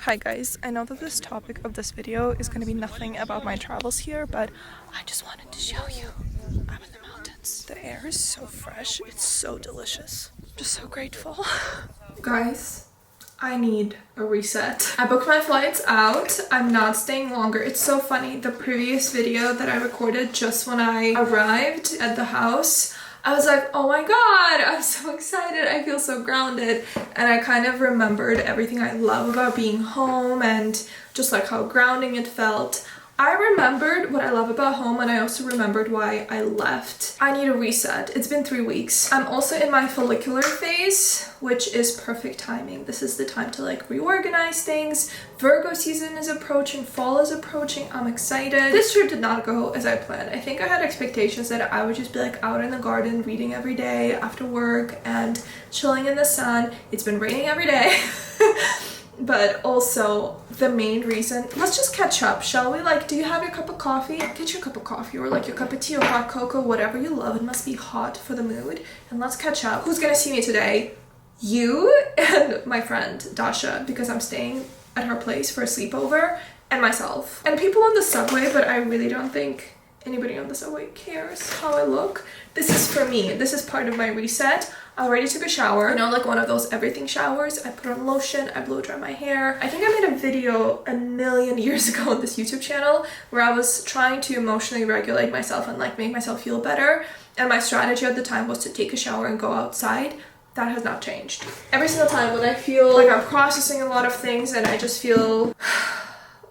Hi guys, I know that this topic of this video is going to be nothing about my travels here, but I just wanted to show you. I'm in the mountains. The air is so fresh, it's so delicious. I'm just so grateful. Guys, I need a reset. I booked my flights out. I'm not staying longer. It's so funny. The previous video that I recorded just when I arrived at the house, I was like, oh my god, I'm so excited. I feel so grounded. And I kind of remembered everything I love about being home and just like how grounding it felt. I remembered what I love about home, and I also remembered why I left. I need a reset. It's been 3 weeks. I'm also in my follicular phase, which is perfect timing. This is the time to like reorganize things. Virgo season is approaching, fall is approaching. I'm excited. This trip did not go as I planned. I think I had expectations that I would just be like out in the garden reading every day after work and chilling in the sun. It's been raining every day. But also the main reason, let's just catch up, shall we? Like, do you have your cup of coffee? Get your cup of coffee, or like your cup of tea or hot cocoa, whatever you love. It must be hot for the mood. And let's catch up. Who's gonna see me today? You and my friend Dasha, because I'm staying at her place for a sleepover, and myself. And people on the subway, but I really don't think anybody on the subway cares how I look. This is for me. This is part of my reset. I already took a shower, you know, like one of those everything showers. I put on lotion, I blow dry my hair. I think I made a video a million years ago on this YouTube channel where I was trying to emotionally regulate myself and like make myself feel better. And my strategy at the time was to take a shower and go outside. That has not changed. Every single time when I feel like I'm processing a lot of things and I just feel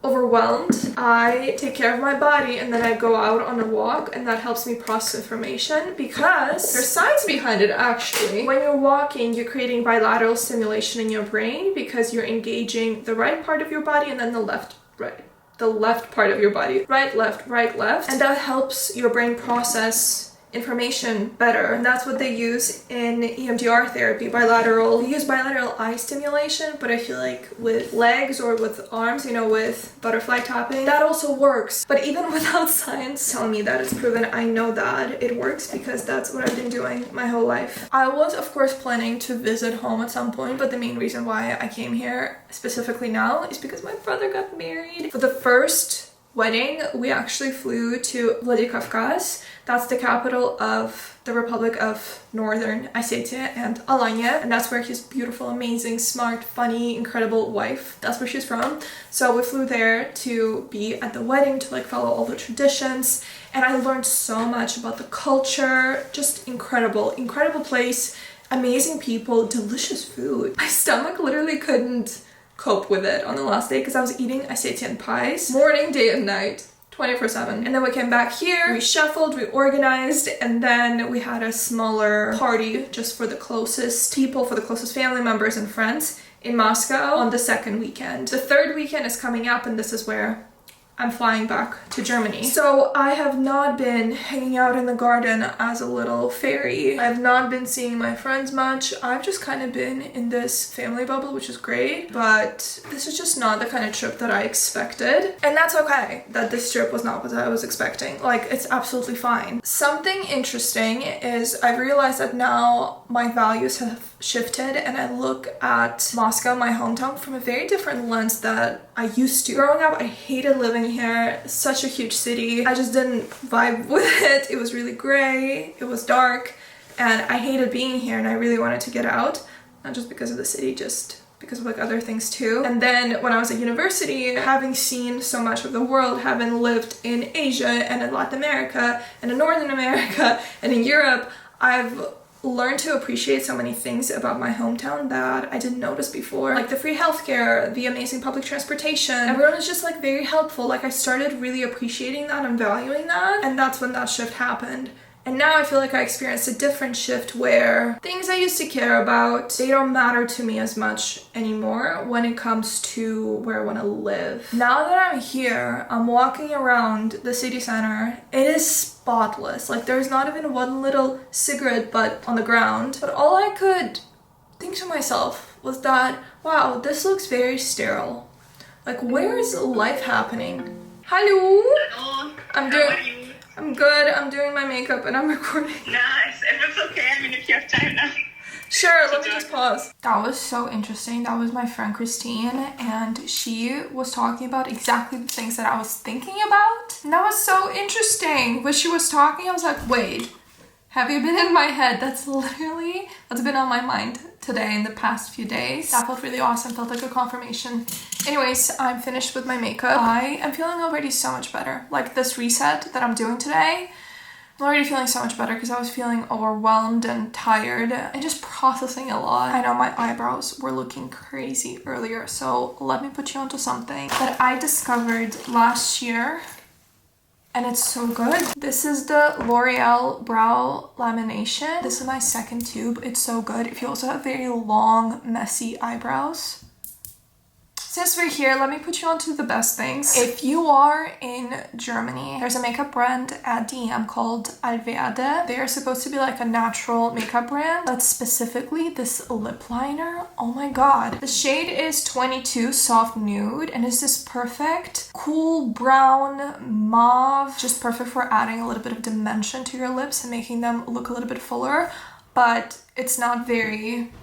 overwhelmed, I take care of my body and then I go out on a walk, and that helps me process information because there's science behind it actually. When you're walking, you're creating bilateral stimulation in your brain because you're engaging the right part of your body and then the left part of your body. Right, left, and that helps your brain process information better, and that's what they use in EMDR therapy. They use bilateral eye stimulation, but I feel like with legs or with arms, you know, with butterfly tapping, that also works. But even without science telling me that it's proven, I know that it works because that's what I've been doing my whole life. I was of course planning to visit home at some point, but the main reason why I came here specifically now is because my brother got married. For the first wedding, we actually flew to Vladikavkaz. That's the capital of the Republic of Northern Ossetia and Alanya, and that's where his beautiful, amazing, smart, funny, incredible wife, that's where she's from. So we flew there to be at the wedding, to like follow all the traditions, and I learned so much about the culture. Just incredible place, amazing people, delicious food. My stomach literally couldn't cope with it on the last day because I was eating Ossetian pies morning, day and night, 24/7. And then we came back here, we shuffled, we organized, and then we had a smaller party just for the closest people, for the closest family members and friends in Moscow on the second weekend. The third weekend is coming up, and this is where I'm flying back to Germany. So I have not been hanging out in the garden as a little fairy. I have not been seeing my friends much. I've just kind of been in this family bubble, which is great, but this is just not the kind of trip that I expected. And that's okay that this trip was not what I was expecting. Like, it's absolutely fine. Something interesting is I've realized that now my values have shifted and I look at Moscow, my hometown, from a very different lens that I used to. Growing up, I hated living here. Such a huge city. I just didn't vibe with it. It was really gray, it was dark, and I hated being here and I really wanted to get out. Not just because of the city, just because of like other things too. And then when I was at university, having seen so much of the world, having lived in Asia and in Latin America and in Northern America and in Europe, I've learned to appreciate so many things about my hometown that I didn't notice before. Like the free healthcare, the amazing public transportation. Everyone is just like very helpful. Like I started really appreciating that and valuing that, and that's when that shift happened. And now I feel like I experienced a different shift where things I used to care about, they don't matter to me as much anymore when it comes to where I want to live. Now that I'm here, I'm walking around the city center. It is spotless. Like there's not even one little cigarette butt on the ground. But all I could think to myself was that, wow, this looks very sterile. Like, where is life happening? Hello? Hello. I'm good. I'm doing my makeup and I'm recording. Nice. If it's okay, I mean, if you have time now. Sure, let me just pause. That was so interesting. That was my friend Christine, and she was talking about exactly the things that I was thinking about. And that was so interesting. When she was talking, I was like, wait, have you been in my head? That's literally what's been on my mind today in the past few days. That felt really awesome, felt like a confirmation. Anyways, I'm finished with my makeup. I am feeling already so much better. Like this reset that I'm doing today, I'm already feeling so much better because I was feeling overwhelmed and tired and just processing a lot. I know my eyebrows were looking crazy earlier, so let me put you onto something that I discovered last year and it's so good. This is the L'Oreal Brow Lamination. This is my second tube. It's so good if you also have very long, messy eyebrows. Since we're here, let me put you on to the best things. If you are in Germany, there's a makeup brand at DM called Alverde. They are supposed to be like a natural makeup brand, but specifically this lip liner, oh my god. The shade is 22 Soft Nude, and it's this perfect, cool brown mauve, just perfect for adding a little bit of dimension to your lips and making them look a little bit fuller, but it's not very...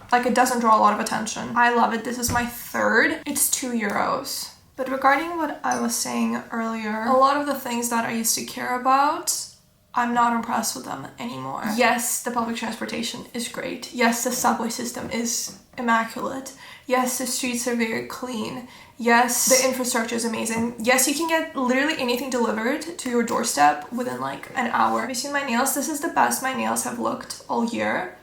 like it doesn't draw a lot of attention. I love it. This is my third. It's €2. But regarding what I was saying earlier, a lot of the things that I used to care about, I'm not impressed with them anymore. Yes, the public transportation is great. Yes, the subway system is immaculate. Yes, the streets are very clean. Yes, the infrastructure is amazing. Yes, you can get literally anything delivered to your doorstep within like an hour. Have you seen my nails? This is the best my nails have looked all year.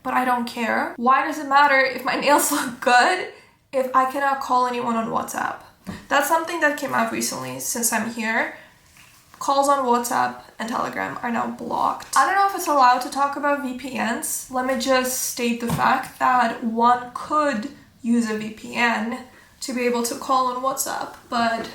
But I don't care. Why does it matter if my nails look good if I cannot call anyone on WhatsApp? That's something that came out recently since I'm here. Calls on WhatsApp and Telegram are now blocked. I don't know if it's allowed to talk about VPNs. Let me just state the fact that one could use a VPN to be able to call on WhatsApp, but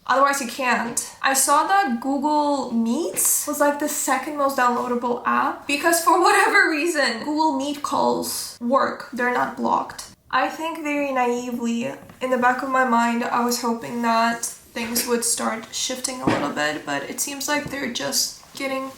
otherwise you can't. I saw that Google Meets was like the second most downloadable app because for whatever reason, Google Meet calls work. They're not blocked. I think very naively, in the back of my mind, I was hoping that things would start shifting a little bit, but it seems like they're just getting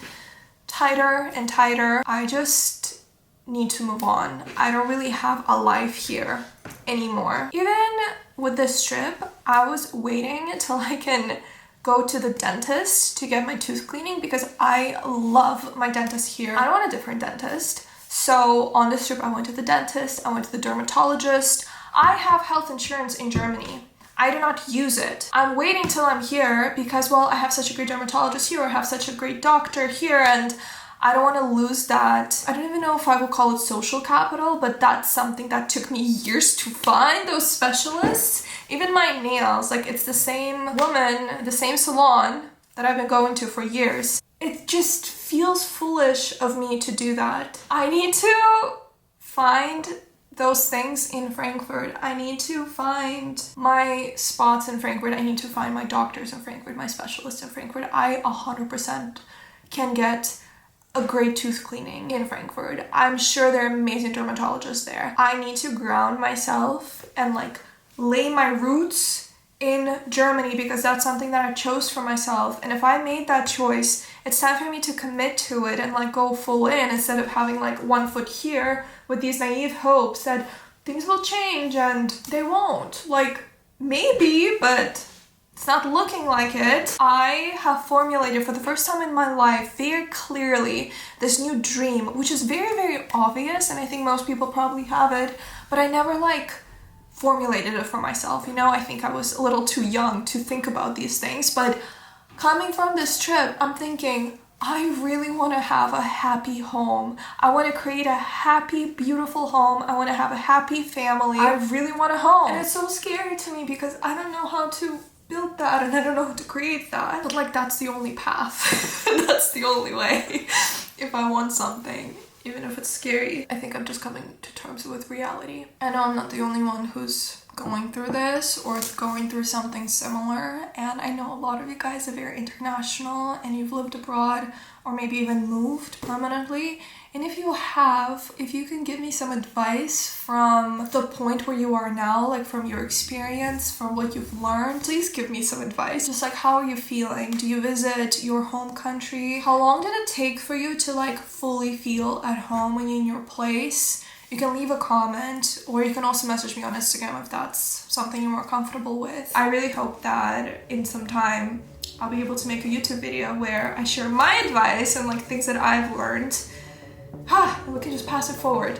tighter and tighter. I just need to move on. I don't really have a life here anymore. Even with this trip, I was waiting till I can go to the dentist to get my tooth cleaning because I love my dentist here. I don't want a different dentist. So on this trip, I went to the dentist, I went to the dermatologist. I have health insurance in Germany. I do not use it. I'm waiting till I'm here because, well, I have such a great dermatologist here, I have such a great doctor here, and I don't want to lose that. I don't even know if I would call it social capital, but that's something that took me years to find, those specialists. Even my nails, like it's the same woman, the same salon that I've been going to for years. It just feels foolish of me to do that. I need to find those things in Frankfurt. I need to find my spots in Frankfurt. I need to find my doctors in Frankfurt, my specialists in Frankfurt. I 100% can get a great tooth cleaning in Frankfurt. I'm sure there are amazing dermatologists there. I need to ground myself and like lay my roots in Germany because that's something that I chose for myself. And if I made that choice, it's time for me to commit to it and like go full in instead of having like one foot here with these naive hopes that things will change and they won't. Like maybe, but it's not looking like it. I have formulated for the first time in my life very clearly this new dream, which is very, very obvious, and I think most people probably have it, but I never like formulated it for myself. You know, I think I was a little too young to think about these things, but coming from this trip, I'm thinking, I really want to have a happy home. I want to create a happy, beautiful home. I want to have a happy family. I really want a home. And it's so scary to me because I don't know how to build that and I don't know how to create that. But like that's the only path. That's the only way if I want something. Even if it's scary. I think I'm just coming to terms with reality. I know I'm not the only one who's going through this or going through something similar, and I know a lot of you guys are very international and you've lived abroad or maybe even moved permanently And if you can give me some advice from the point where you are now, like from your experience, from what you've learned, please give me some advice. Just like, how are you feeling? Do you visit your home country? How long did it take for you to like fully feel at home when you're in your place? You can leave a comment, or you can also message me on Instagram if that's something you're more comfortable with. I really hope that in some time I'll be able to make a YouTube video where I share my advice and like things that I've learned. And we can just pass it forward.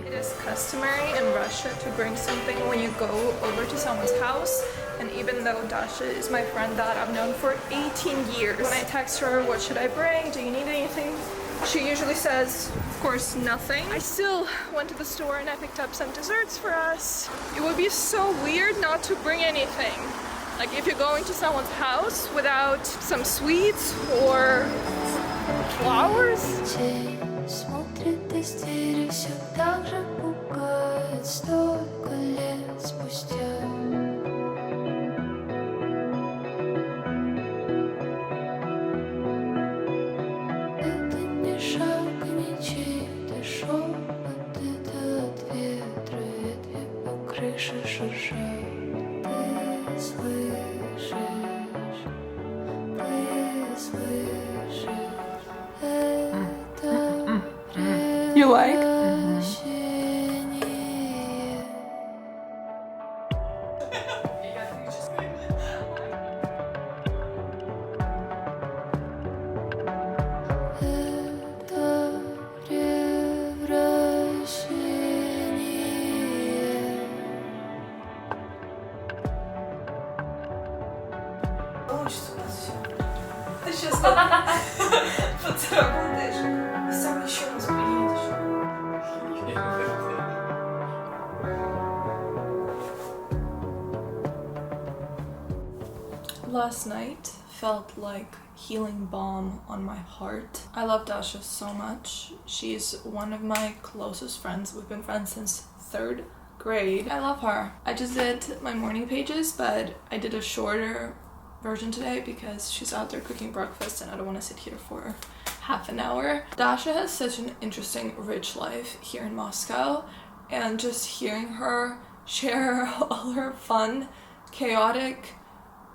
It is customary in Russia to bring something when you go over to someone's house. And even though Dasha is my friend that I've known for 18 years, when I text her, what should I bring? Do you need anything? She usually says, of course, nothing. I still went to the store and I picked up some desserts for us. It would be so weird not to bring anything. Like if you're going to someone's house without some sweets or flowers. You like? Last night felt like healing balm on my heart. I love Dasha so much. She's one of my closest friends. We've been friends since 3rd grade. I love her. I just did my morning pages, but I did a shorter version today because she's out there cooking breakfast and I don't want to sit here for half an hour. Dasha has such an interesting, rich life here in Moscow, and just hearing her share all her fun, chaotic,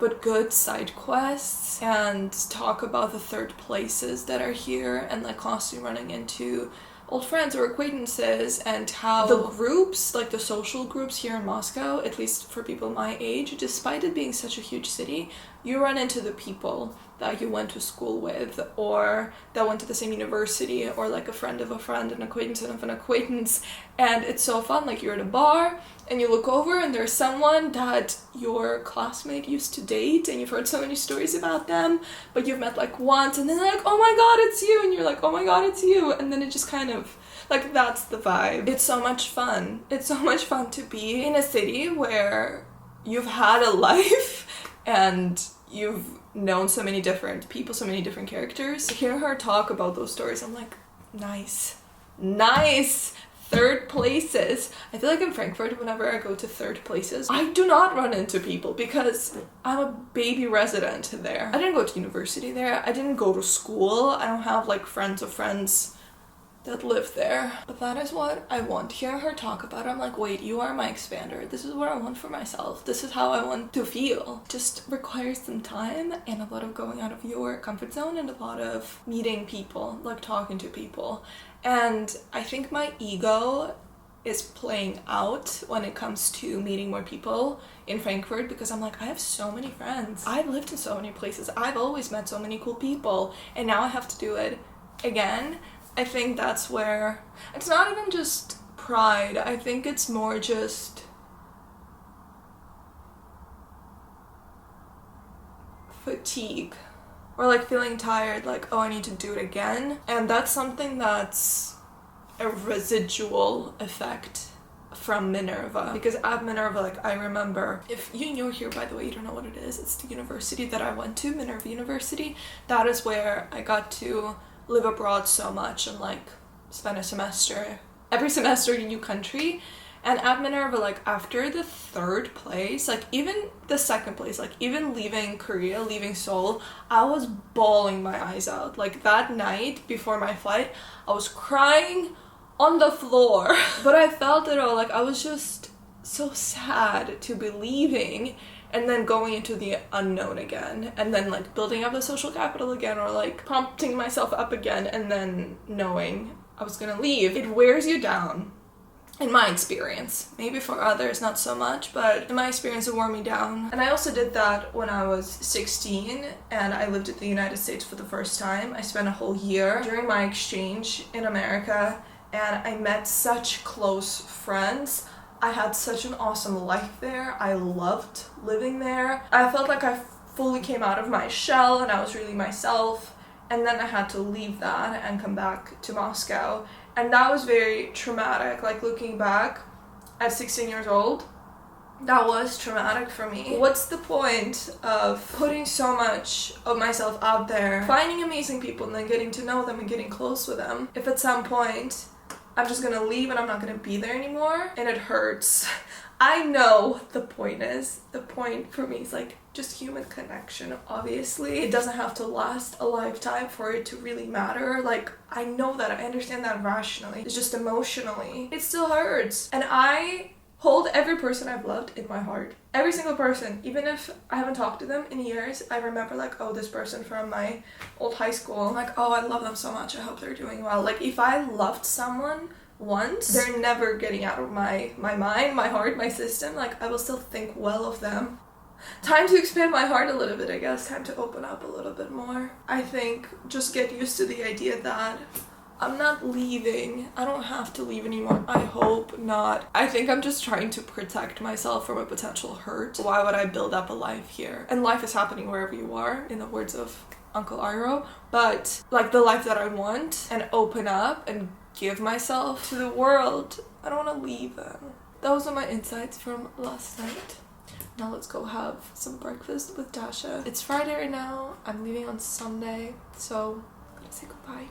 but good side quests and talk about the third places that are here and like constantly running into old friends or acquaintances, and how the groups, like the social groups here in Moscow, at least for people my age, despite it being such a huge city, you run into the people that you went to school with or that went to the same university, or like a friend of a friend, an acquaintance of an acquaintance, and it's so fun. Like you're at a bar and you look over and there's someone that your classmate used to date and you've heard so many stories about them, but you've met like once and then they're like, oh my god, it's you, and you're like, oh my god, it's you, and then it just kind of like, that's the vibe. It's so much fun. It's so much fun to be in a city where you've had a life and you've known so many different people, so many different characters. To hear her talk about those stories, I'm like, nice. Third places. I feel like in Frankfurt, whenever I go to third places, I do not run into people because I'm a baby resident there. I didn't go to university there. I didn't go to school. I don't have like friends of friends that live there. But that is what I want. Hear her talk about it, I'm like, wait, you are my expander. This is what I want for myself. This is how I want to feel. Just requires some time and a lot of going out of your comfort zone and a lot of meeting people, like talking to people. And I think my ego is playing out when it comes to meeting more people in Frankfurt, because I'm like, I have so many friends. I've lived in so many places. I've always met so many cool people, and now I have to do it again. I think that's where it's not even just pride. I think it's more just fatigue, or like feeling tired, like, oh, I need to do it again. And that's something that's a residual effect from Minerva, because at Minerva, like, I remember, if you're here, by the way, you don't know what it is, it's the university that I went to, Minerva University. That is where I got to live abroad so much and like spend a semester, every semester in a new country. And at Minerva, like after the third place, like even the second place, like even leaving Korea, leaving Seoul, I was bawling my eyes out. Like that night before my flight, I was crying on the floor. But I felt it all, like I was just so sad to be leaving and then going into the unknown again, and then like building up the social capital again, or like prompting myself up again, and then knowing I was gonna leave. It wears you down. In my experience, maybe for others not so much, but in my experience it wore me down. And I also did that when I was 16 and I lived in the United States for the first time. I spent a whole year during my exchange in America, and I met such close friends. I had such an awesome life there. I loved living there. I felt like I fully came out of my shell and I was really myself. And then I had to leave that and come back to Moscow. And that was very traumatic. Like looking back at 16 years old, that was traumatic for me. What's the point of putting so much of myself out there, finding amazing people and then getting to know them and getting close with them, if at some point I'm just gonna leave and I'm not gonna be there anymore and it hurts. I know the point for me is like just human connection, obviously. It doesn't have to last a lifetime for it to really matter. Like, I know that, I understand that rationally. It's just emotionally, it still hurts. And I hold every person I've loved in my heart. Every single person, even if I haven't talked to them in years, I remember like, oh, this person from my old high school. I'm like, oh, I love them so much, I hope they're doing well. Like, if I loved someone once, they're never getting out of my mind, my heart, my system. Like, I will still think well of them. Time to expand my heart a little bit, I guess. Time to open up a little bit more. I think just get used to the idea that I'm not leaving. I don't have to leave anymore. I hope not. I think I'm just trying to protect myself from a potential hurt. Why would I build up a life here? And life is happening wherever you are, in the words of Uncle Iroh. But like the life that I want, and open up and give myself to the world. I don't want to leave them. Those are my insights from last night. Now let's go have some breakfast with Dasha. It's Friday right now. I'm leaving on Sunday, so I'm gonna say goodbye.